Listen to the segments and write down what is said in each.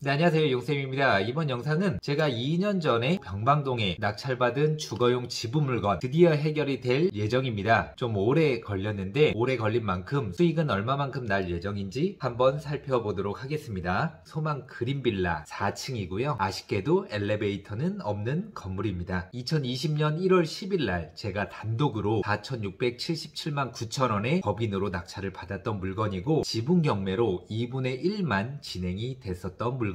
네, 안녕하세요. 용쌤입니다. 이번 영상은 제가 2년 전에 병방동에 낙찰받은 주거용 지분 물건 드디어 해결이 될 예정입니다. 좀 오래 걸렸는데 오래 걸린 만큼 수익은 얼마만큼 날 예정인지 한번 살펴보도록 하겠습니다. 소망 그린빌라 4층이고요. 아쉽게도 엘리베이터는 없는 건물입니다. 2020년 1월 10일 날 제가 단독으로 4,677만 9천원에 법인으로 낙찰을 받았던 물건이고 지분 경매로 2분의 1만 진행이 됐었던 물건이에요.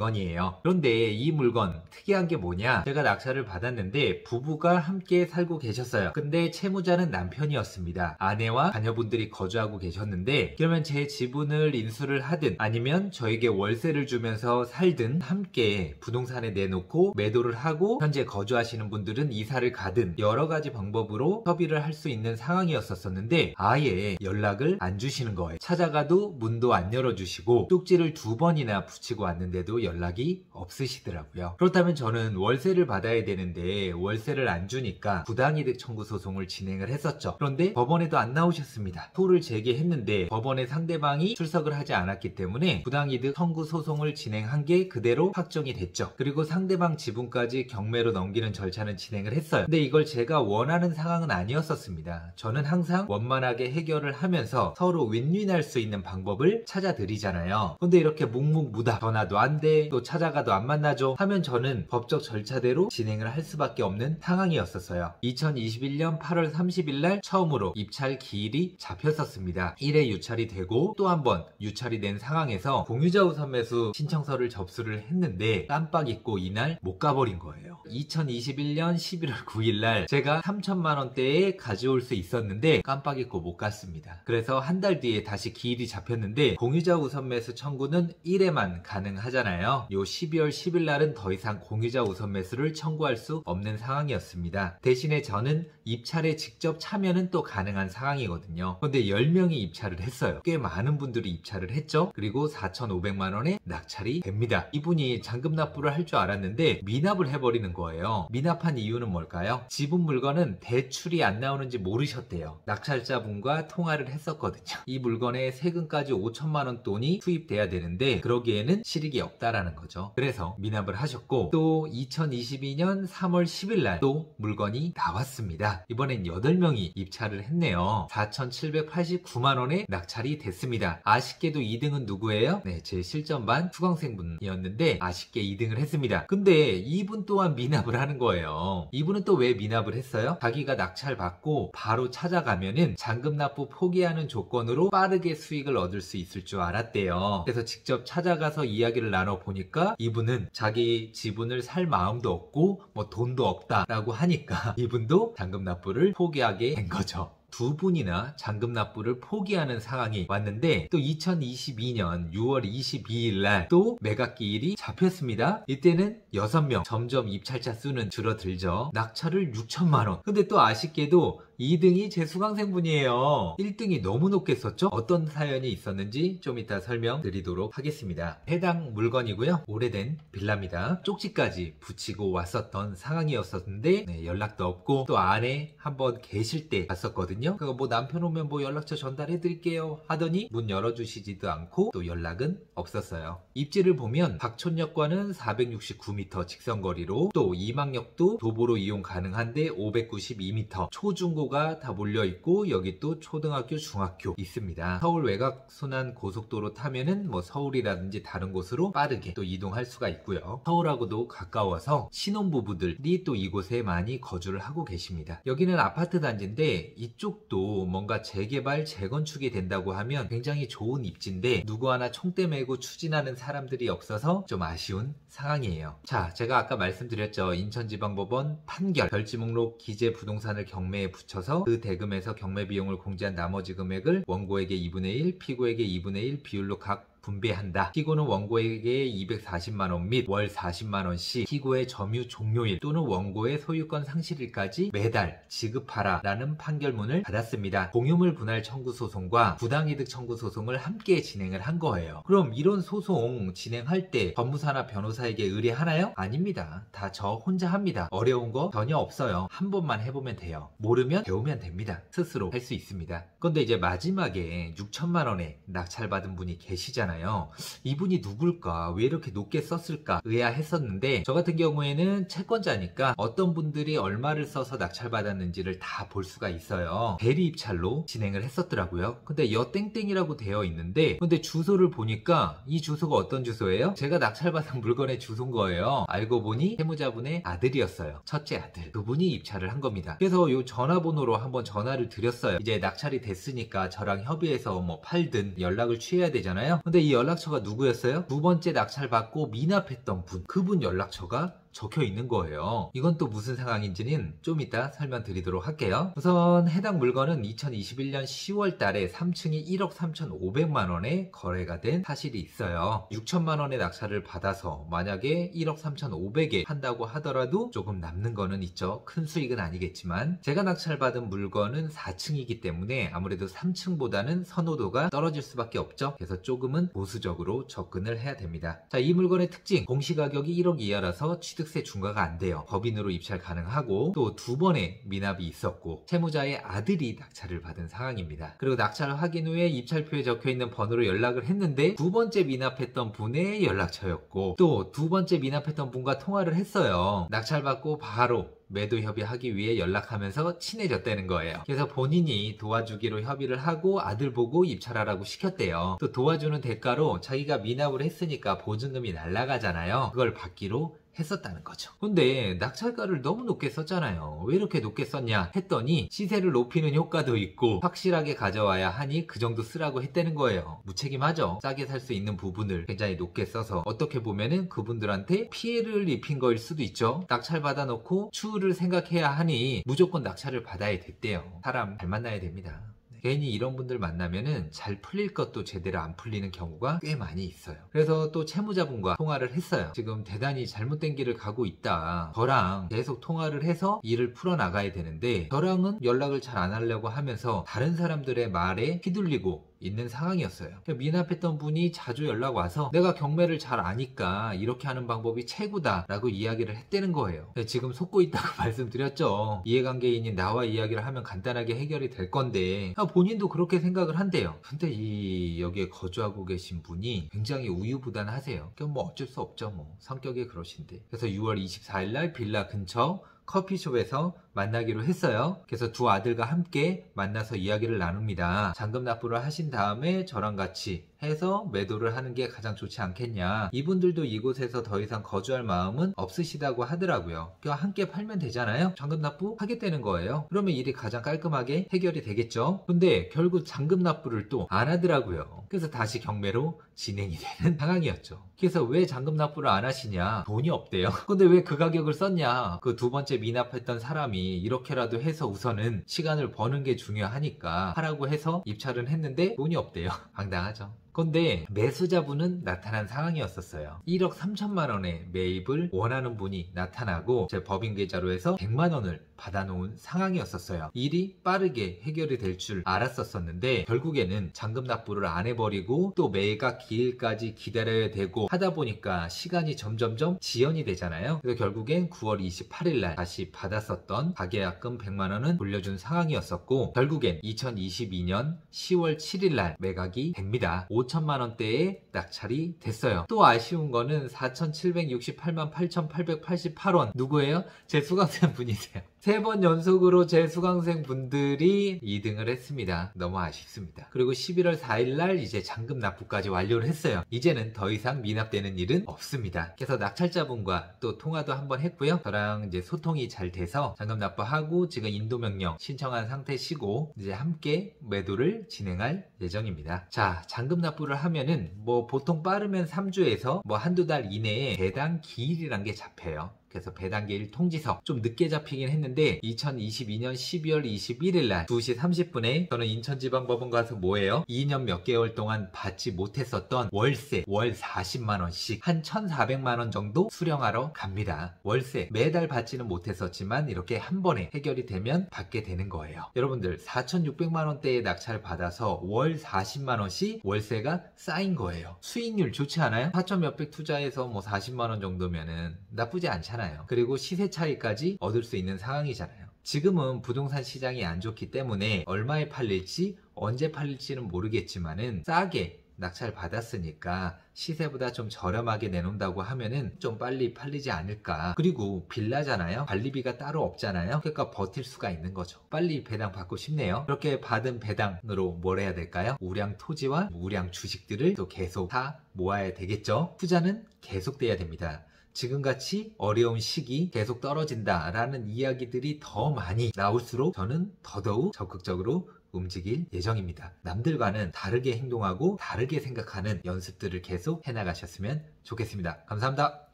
그런데 이 물건 특이한 게 뭐냐, 제가 낙찰을 받았는데 부부가 함께 살고 계셨어요. 근데 채무자는 남편이었습니다. 아내와 자녀분들이 거주하고 계셨는데, 그러면 제 지분을 인수를 하든 아니면 저에게 월세를 주면서 살든 함께 부동산에 내놓고 매도를 하고 현재 거주하시는 분들은 이사를 가든 여러 가지 방법으로 협의를 할 수 있는 상황이었었는데 아예 연락을 안 주시는 거예요. 찾아가도 문도 안 열어주시고 쪽지를 2번이나 붙이고 왔는데도 연락이 없으시더라고요. 그렇다면 저는 월세를 받아야 되는데 월세를 안 주니까 부당이득 청구 소송을 진행을 했었죠. 그런데 법원에도 안 나오셨습니다. 소를 제기했는데 법원에 상대방이 출석을 하지 않았기 때문에 부당이득 청구 소송을 진행한 게 그대로 확정이 됐죠. 그리고 상대방 지분까지 경매로 넘기는 절차는 진행을 했어요. 근데 이걸 제가 원하는 상황은 아니었었습니다. 저는 항상 원만하게 해결을 하면서 서로 윈윈할 수 있는 방법을 찾아드리잖아요. 근데 이렇게 묵묵무다, 전화도 안 돼, 또 찾아가도 안 만나죠 하면 저는 법적 절차대로 진행을 할 수밖에 없는 상황이었었어요. 2021년 8월 30일 날 처음으로 입찰 기일이 잡혔었습니다. 1회 유찰이 되고 또 한 번 유찰이 된 상황에서 공유자 우선 매수 신청서를 접수를 했는데 깜빡 잊고 이날 못 가버린 거예요. 2021년 11월 9일 날 제가 3천만 원대에 가져올 수 있었는데 깜빡 잊고 못 갔습니다. 그래서 한 달 뒤에 다시 기일이 잡혔는데 공유자 우선 매수 청구는 1회만 가능하잖아요. 요 12월 10일 날은 더 이상 공유자 우선 매수를 청구할 수 없는 상황이었습니다. 대신에 저는 입찰에 직접 참여는 또 가능한 상황이거든요. 그런데 10명이 입찰을 했어요. 꽤 많은 분들이 입찰을 했죠. 그리고 4,500만 원에 낙찰이 됩니다. 이분이 잔금 납부를 할 줄 알았는데 미납을 해버리는 거예요. 미납한 이유는 뭘까요? 지분 물건은 대출이 안 나오는지 모르셨대요. 낙찰자분과 통화를 했었거든요. 이 물건에 세금까지 5천만 원 돈이 투입돼야 되는데 그러기에는 실익이 없다라는 거죠. 그래서 미납을 하셨고, 또 2022년 3월 10일 날 또 물건이 나왔습니다. 이번엔 8명이 입찰을 했네요. 4,789만 원에 낙찰이 됐습니다. 아쉽게도 2등은 누구예요? 네, 제 실전반 수강생분이었는데 아쉽게 2등을 했습니다. 근데 이분 또한 미납을 하는 거예요. 이분은 또 왜 미납을 했어요? 자기가 낙찰 받고 바로 찾아가면은 잔금 납부 포기하는 조건으로 빠르게 수익을 얻을 수 있을 줄 알았대요. 그래서 직접 찾아가서 이야기를 나눠보니까 이분은 자기 지분을 살 마음도 없고 뭐 돈도 없다라고 하니까 이분도 잔금 납부를 포기하게 된 거죠. 두 분이나 잔금 납부를 포기하는 상황이 왔는데 또 2022년 6월 22일 날 또 매각기일이 잡혔습니다. 이때는 6명, 점점 입찰자 수는 줄어들죠. 낙찰을 6천만 원. 근데 또 아쉽게도 2등이 제 수강생분이에요. 1등이 너무 높게 썼죠? 어떤 사연이 있었는지 좀 이따 설명드리도록 하겠습니다. 해당 물건이고요. 오래된 빌라입니다. 쪽지까지 붙이고 왔었던 상황이었었는데 네, 연락도 없고 또 안에 한번 계실 때 갔었거든요. 뭐 남편 오면 뭐 연락처 전달해 드릴게요 하더니 문 열어주시지도 않고 또 연락은 없었어요. 입지를 보면 박촌역과는 469m 직선거리로 또 이망역도 도보로 이용 가능한데 592m, 초중고가 다 몰려있고 여기 또 초등학교, 중학교 있습니다. 서울 외곽 순환 고속도로 타면은 뭐 서울이라든지 다른 곳으로 빠르게 또 이동할 수가 있고요. 서울하고도 가까워서 신혼부부들이 또 이곳에 많이 거주를 하고 계십니다. 여기는 아파트 단지인데 이쪽도 뭔가 재개발, 재건축이 된다고 하면 굉장히 좋은 입지인데 누구 하나 총대 메고 추진하는 사람들이 없어서 좀 아쉬운 상황이에요. 자, 제가 아까 말씀드렸죠. 인천지방법원 판결, 별지목록 기재 부동산을 경매에 붙여서 그 대금에서 경매 비용을 공제한 나머지 금액을 원고에게 2분의 1, 피고에게 2분의 1 비율로 각 분배한다. 피고는 원고에게 240만원 및 월 40만원씩 피고의 점유 종료일 또는 원고의 소유권 상실일까지 매달 지급하라 라는 판결문을 받았습니다. 공유물 분할 청구 소송과 부당이득 청구 소송을 함께 진행을 한 거예요. 그럼 이런 소송 진행할 때 법무사나 변호사에게 의뢰하나요? 아닙니다. 다 저 혼자 합니다. 어려운 거 전혀 없어요. 한 번만 해보면 돼요. 모르면 배우면 됩니다. 스스로 할 수 있습니다. 그런데 이제 마지막에 6천만원에 낙찰받은 분이 계시잖아요. 있잖아요. 이분이 누굴까? 왜 이렇게 높게 썼을까? 의아했었는데 저 같은 경우에는 채권자니까 어떤 분들이 얼마를 써서 낙찰받았는지를 다 볼 수가 있어요. 대리 입찰로 진행을 했었더라고요. 근데 여땡땡이라고 되어 있는데 근데 주소를 보니까 이 주소가 어떤 주소예요? 제가 낙찰받은 물건의 주소인 거예요. 알고 보니 채무자분의 아들이었어요. 첫째 아들. 그분이 입찰을 한 겁니다. 그래서 이 전화번호로 한번 전화를 드렸어요. 이제 낙찰이 됐으니까 저랑 협의해서 뭐 팔든 연락을 취해야 되잖아요. 근데 이 연락처가 누구였어요? 두 번째 낙찰받고 미납했던 분. 그분 연락처가 적혀 있는 거예요. 이건 또 무슨 상황인지는 좀 이따 설명드리도록 할게요. 우선 해당 물건은 2021년 10월 달에 3층이 1억 3,500만 원에 거래가 된 사실이 있어요. 6천만 원의 낙찰을 받아서 만약에 1억 3,500에 한다고 하더라도 조금 남는 거는 있죠. 큰 수익은 아니겠지만 제가 낙찰받은 물건은 4층이기 때문에 아무래도 3층보다는 선호도가 떨어질 수밖에 없죠. 그래서 조금은 보수적으로 접근을 해야 됩니다. 자, 이 물건의 특징, 공시가격이 1억 이하라서 취득세 중과가 안 돼요. 법인으로 입찰 가능하고 또 두 번의 미납이 있었고 채무자의 아들이 낙찰을 받은 상황입니다. 그리고 낙찰 확인 후에 입찰표에 적혀있는 번호로 연락을 했는데 두 번째 미납했던 분의 연락처였고 또 두 번째 미납했던 분과 통화를 했어요. 낙찰받고 바로 매도 협의하기 위해 연락하면서 친해졌다는 거예요. 그래서 본인이 도와주기로 협의를 하고 아들 보고 입찰하라고 시켰대요. 또 도와주는 대가로 자기가 미납을 했으니까 보증금이 날아가잖아요. 그걸 받기로 했었다는 거죠. 근데 낙찰가를 너무 높게 썼잖아요. 왜 이렇게 높게 썼냐 했더니 시세를 높이는 효과도 있고 확실하게 가져와야 하니 그 정도 쓰라고 했다는 거예요. 무책임하죠. 싸게 살 수 있는 부분을 굉장히 높게 써서 어떻게 보면은 그분들한테 피해를 입힌 거일 수도 있죠. 낙찰 받아놓고 추후를 생각해야 하니 무조건 낙찰을 받아야 됐대요. 사람 잘 만나야 됩니다. 괜히 이런 분들 만나면은 잘 풀릴 것도 제대로 안 풀리는 경우가 꽤 많이 있어요. 그래서 또 채무자분과 통화를 했어요. 지금 대단히 잘못된 길을 가고 있다. 저랑 계속 통화를 해서 일을 풀어나가야 되는데 저랑은 연락을 잘 안 하려고 하면서 다른 사람들의 말에 휘둘리고 있는 상황이었어요. 미납했던 분이 자주 연락 와서 내가 경매를 잘 아니까 이렇게 하는 방법이 최고다 라고 이야기를 했다는 거예요. 지금 속고 있다고 말씀드렸죠. 이해관계인인 나와 이야기를 하면 간단하게 해결이 될 건데 본인도 그렇게 생각을 한대요. 근데 여기에 거주하고 계신 분이 굉장히 우유부단하세요. 그럼 뭐 어쩔 수 없죠. 뭐 성격이 그러신데. 그래서 6월 24일 날 빌라 근처 커피숍에서 만나기로 했어요. 그래서 두 아들과 함께 만나서 이야기를 나눕니다. 잔금 납부를 하신 다음에 저랑 같이 해서 매도를 하는 게 가장 좋지 않겠냐. 이분들도 이곳에서 더 이상 거주할 마음은 없으시다고 하더라고요. 그냥 함께 팔면 되잖아요. 잔금 납부 하겠다는 거예요. 그러면 일이 가장 깔끔하게 해결이 되겠죠. 근데 결국 잔금 납부를 또 안 하더라고요. 그래서 다시 경매로 진행이 되는 상황이었죠. 그래서 왜 잔금 납부를 안 하시냐? 돈이 없대요. 근데 왜 그 가격을 썼냐? 그 두 번째 미납했던 사람이 이렇게라도 해서 우선은 시간을 버는 게 중요하니까 하라고 해서 입찰은 했는데 돈이 없대요. 황당하죠. 근데 매수자분은 나타난 상황이었었어요. 1억 3천만 원의 매입을 원하는 분이 나타나고 제 법인 계좌로 해서 100만 원을 받아놓은 상황이었었어요. 일이 빠르게 해결이 될 줄 알았었는데 결국에는 잔금 납부를 안 해버리고 또 매각 기일까지 기다려야 되고 하다 보니까 시간이 점점점 지연이 되잖아요. 그래서 결국엔 9월 28일 날 다시 받았었던 가계약금 100만 원은 돌려준 상황이었었고 결국엔 2022년 10월 7일 날 매각이 됩니다. 5천만 원대에 낙찰이 됐어요. 또 아쉬운 거는 4,768만 8,888원 누구예요? 제 수강생 분이세요. 3번 연속으로 제 수강생 분들이 2등을 했습니다. 너무 아쉽습니다. 그리고 11월 4일날 이제 잔금 납부까지 완료를 했어요. 이제는 더 이상 미납되는 일은 없습니다. 그래서 낙찰자분과 또 통화도 한번 했고요. 저랑 이제 소통이 잘 돼서 잔금 납부하고 지금 인도명령 신청한 상태시고 이제 함께 매도를 진행할 예정입니다. 자, 잔금 납부를 하면은 뭐 보통 빠르면 3주에서 뭐 한두 달 이내에 배당 기일이란 게 잡혀요. 그래서 배당기일 통지서 좀 늦게 잡히긴 했는데 2022년 12월 21일 날 2시 30분에 저는 인천지방법원 가서 뭐예요? 2년 몇 개월 동안 받지 못했었던 월세 월 40만원씩 한 1,400만원 정도 수령하러 갑니다. 월세 매달 받지는 못했었지만 이렇게 한 번에 해결이 되면 받게 되는 거예요. 여러분들 4,600만원대의 낙찰을 받아서 월 40만원씩 월세가 쌓인 거예요. 수익률 좋지 않아요? 4천 몇백 투자해서 뭐 40만원 정도면은 나쁘지 않잖아요. 그리고 시세 차이까지 얻을 수 있는 상황이잖아요. 지금은 부동산 시장이 안 좋기 때문에 얼마에 팔릴지 언제 팔릴지는 모르겠지만은 싸게 낙찰 받았으니까 시세보다 좀 저렴하게 내놓는다고 하면은 좀 빨리 팔리지 않을까. 그리고 빌라잖아요. 관리비가 따로 없잖아요. 그러니까 버틸 수가 있는 거죠. 빨리 배당 받고 싶네요. 그렇게 받은 배당으로 뭘 해야 될까요? 우량 토지와 우량 주식들을 또 계속 다 모아야 되겠죠. 투자는 계속돼야 됩니다. 지금같이 어려운 시기 계속 떨어진다라는 이야기들이 더 많이 나올수록 저는 더더욱 적극적으로 움직일 예정입니다. 남들과는 다르게 행동하고 다르게 생각하는 연습들을 계속 해나가셨으면 좋겠습니다. 감사합니다.